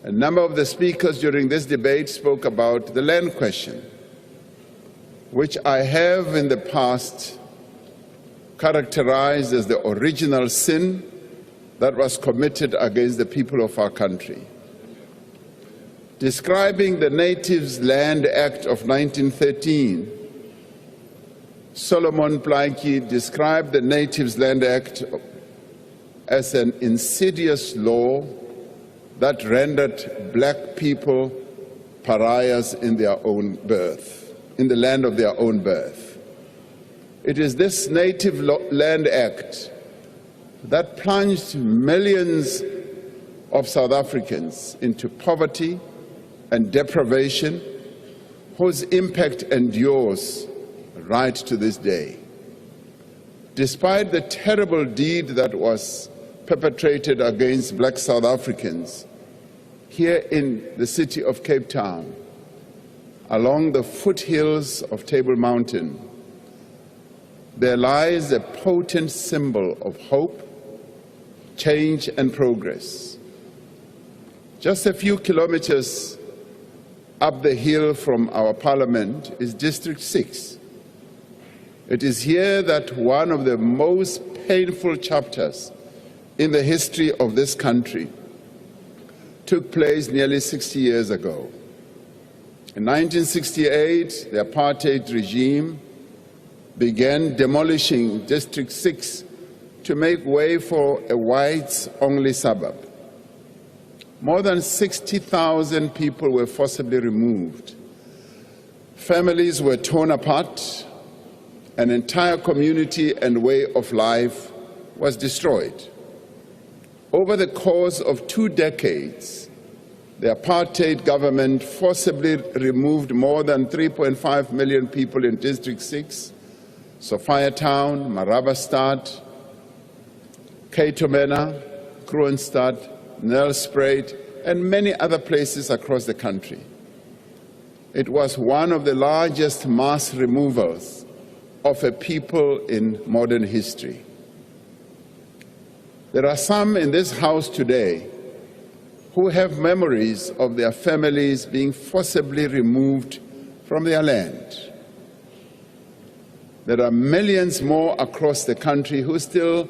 A number of the speakers during this debate spoke about the land question, which I have in the past characterized as the original sin that was committed against the people of our country. Describing the Natives Land Act of 1913, Solomon Blaikie described the Natives Land Act as an insidious law that rendered black people pariahs in their own birth, in the land of their own birth. It is this Native Land Act that plunged millions of South Africans into poverty and deprivation, whose impact endures right to this day. Despite the terrible deed that was perpetrated against black South Africans here in the city of Cape Town, along the foothills of Table Mountain, there lies a potent symbol of hope, change and progress. Just a few kilometers up the hill from our parliament is District 6. It is here that one of the most painful chapters in the history of this country took place nearly 60 years ago. In 1968, the apartheid regime began demolishing District 6 to make way for a whites-only suburb. More than 60,000 people were forcibly removed. Families were torn apart. An entire community and way of life was destroyed. Over the course of 2 decades, the apartheid government forcibly removed more than 3.5 million people in District 6, Sophiatown, Marabastad, Katomena, Kroonstad, Nelspruit, and many other places across the country. It was one of the largest mass removals of a people in modern history. There are some in this house today who have memories of their families being forcibly removed from their land. There are millions more across the country who still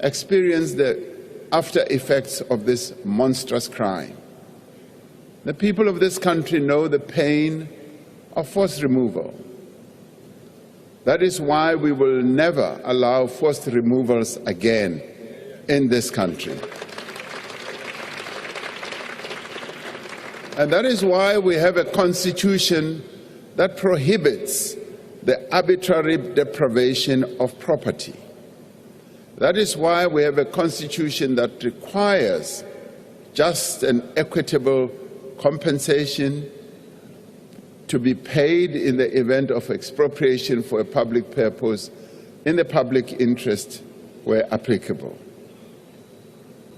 experience the after effects of this monstrous crime. The people of this country know the pain of forced removal. That is why we will never allow forced removals again in this country. And that is why we have a constitution that prohibits the arbitrary deprivation of property. That is why we have a constitution that requires just and equitable compensation to be paid in the event of expropriation for a public purpose in the public interest where applicable.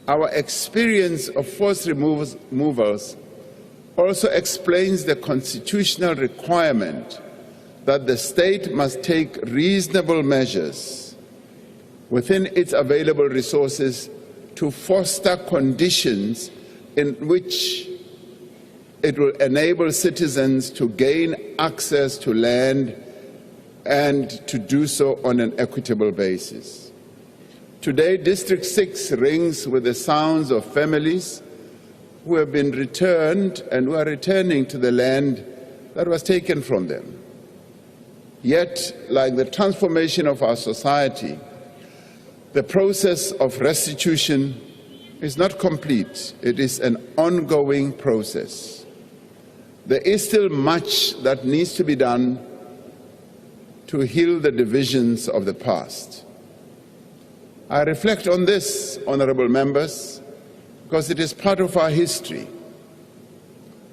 Our experience of forced removals also explains the constitutional requirement that the state must take reasonable measures within its available resources to foster conditions in which it will enable citizens to gain access to land and to do so on an equitable basis. Today, District 6 rings with the sounds of families who have been returned and who are returning to the land that was taken from them. Yet, like the transformation of our society, the process of restitution is not complete. It is an ongoing process. There is still much that needs to be done to heal the divisions of the past. I reflect on this, honorable members, because it is part of our history,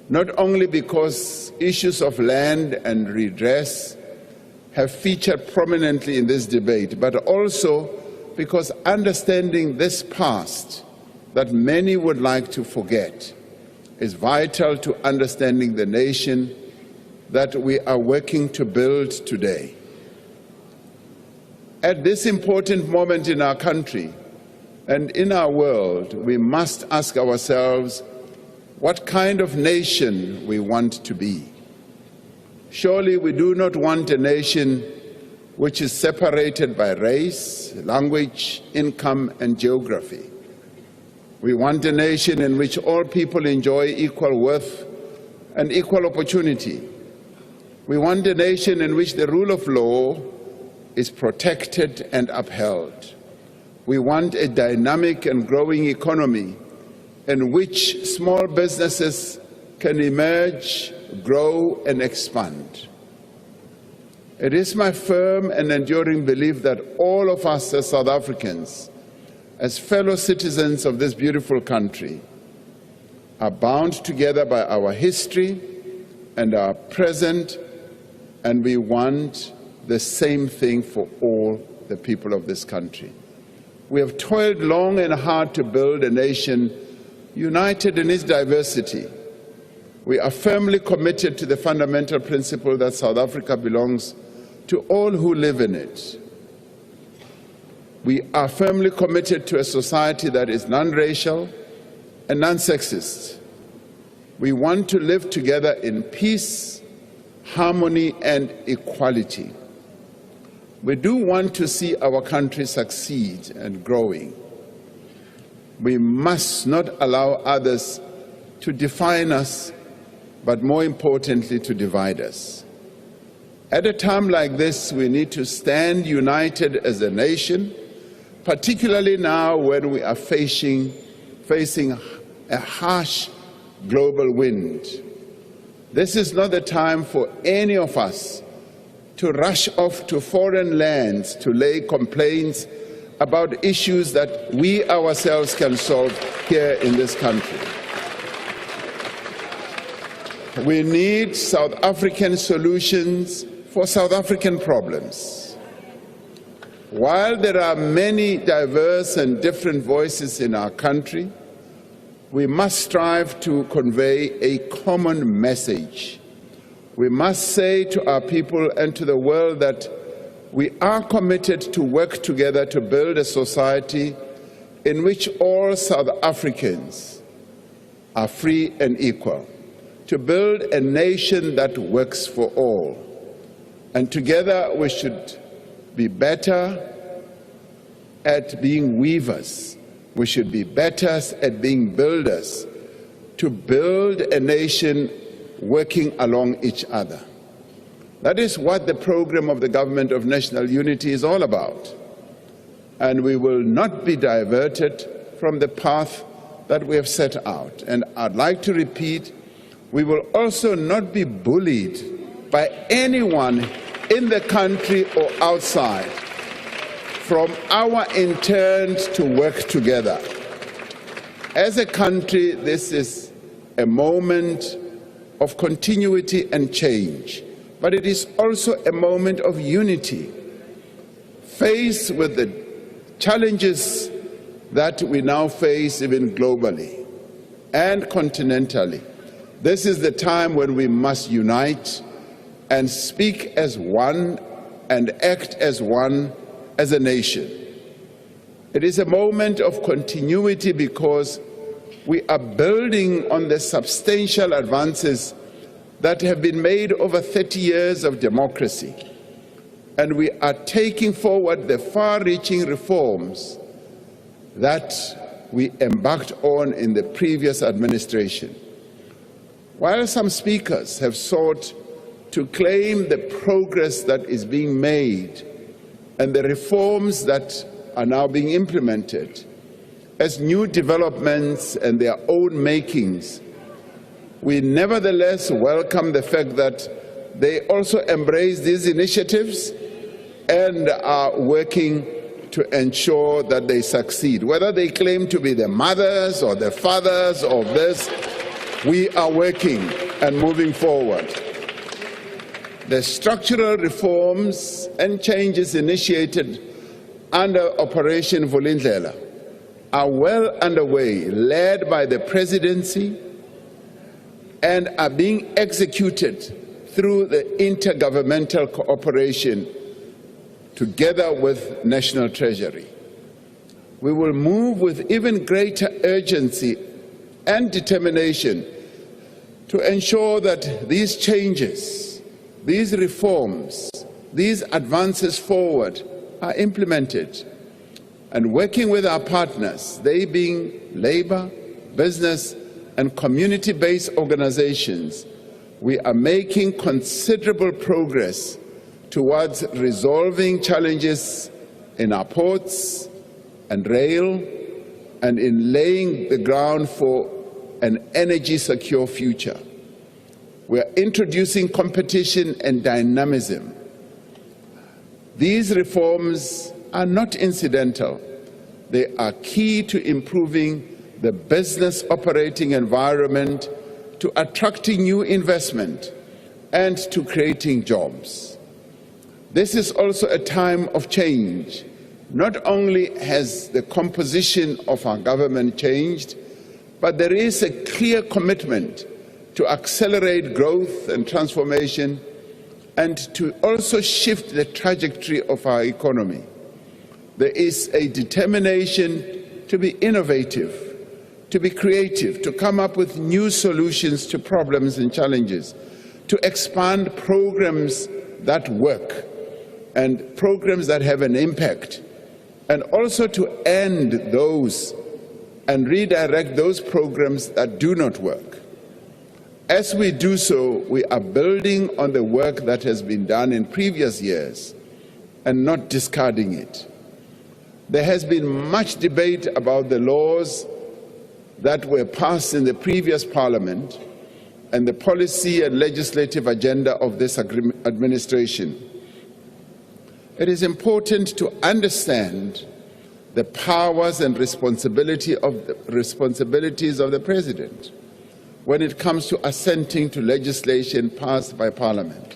not only because issues of land and redress have featured prominently in this debate, but also because understanding this past that many would like to forget is vital to understanding the nation that we are working to build today. At this important moment in our country and in our world, we must ask ourselves what kind of nation we want to be. Surely we do not want a nation which is separated by race, language, income, and geography. We want a nation in which all people enjoy equal worth and equal opportunity. We want a nation in which the rule of law is protected and upheld. We want a dynamic and growing economy in which small businesses can emerge, grow, and expand. It is my firm and enduring belief that all of us as South Africans, as fellow citizens of this beautiful country, are bound together by our history and our present, and we want the same thing for all the people of this country. We have toiled long and hard to build a nation united in its diversity. We are firmly committed to the fundamental principle that South Africa belongs to all who live in it. We are firmly committed to a society that is non-racial and non-sexist. We want to live together in peace, harmony, and equality. We do want to see our country succeed and growing. We must not allow others to define us, but more importantly, to divide us. At a time like this, we need to stand united as a nation, particularly now when we are facing a harsh global wind. This is not the time for any of us to rush off to foreign lands to lay complaints about issues that we ourselves can solve here in this country. We need South African solutions for South African problems. While there are many diverse and different voices in our country, we must strive to convey a common message. We must say to our people and to the world that we are committed to work together to build a society in which all South Africans are free and equal, to build a nation that works for all. And together we should be better at being weavers. We should be better at being builders, to build a nation working along each other. That is what the program of the Government of National Unity is all about. And we will not be diverted from the path that we have set out. And I'd like to repeat, we will also not be bullied by anyone in the country or outside from our intent to work together. As a country, this is a moment of continuity and change, but it is also a moment of unity. Faced with the challenges that we now face even globally and continentally, this is the time when we must unite and speak as one and act as one as a nation. It is a moment of continuity because we are building on the substantial advances that have been made over 30 years of democracy. And we are taking forward the far-reaching reforms that we embarked on in the previous administration. While some speakers have sought to claim the progress that is being made and the reforms that are now being implemented as new developments and their own makings, we nevertheless welcome the fact that they also embrace these initiatives and are working to ensure that they succeed. Whether they claim to be the mothers or the fathers of this, we are working and moving forward. The structural reforms and changes initiated under Operation Vulindlela are well underway, led by the presidency, and are being executed through the intergovernmental cooperation together with National Treasury. We will move with even greater urgency and determination to ensure that these changes, these reforms, these advances forward are implemented. And working with our partners, they being labor, business, and community-based organizations, we are making considerable progress towards resolving challenges in our ports and rail, and in laying the ground for an energy-secure future. We are introducing competition and dynamism. These reforms are not incidental. They are key to improving the business operating environment, to attracting new investment, and to creating jobs. This is also a time of change. Not only has the composition of our government changed, but there is a clear commitment to accelerate growth and transformation and to also shift the trajectory of our economy. There is a determination to be innovative, to be creative, to come up with new solutions to problems and challenges, to expand programs that work and programs that have an impact, and also to end those and redirect those programs that do not work. As we do so, we are building on the work that has been done in previous years and not discarding it. There has been much debate about the laws that were passed in the previous Parliament and the policy and legislative agenda of this administration. It is important to understand the powers and responsibilities of the President when it comes to assenting to legislation passed by Parliament.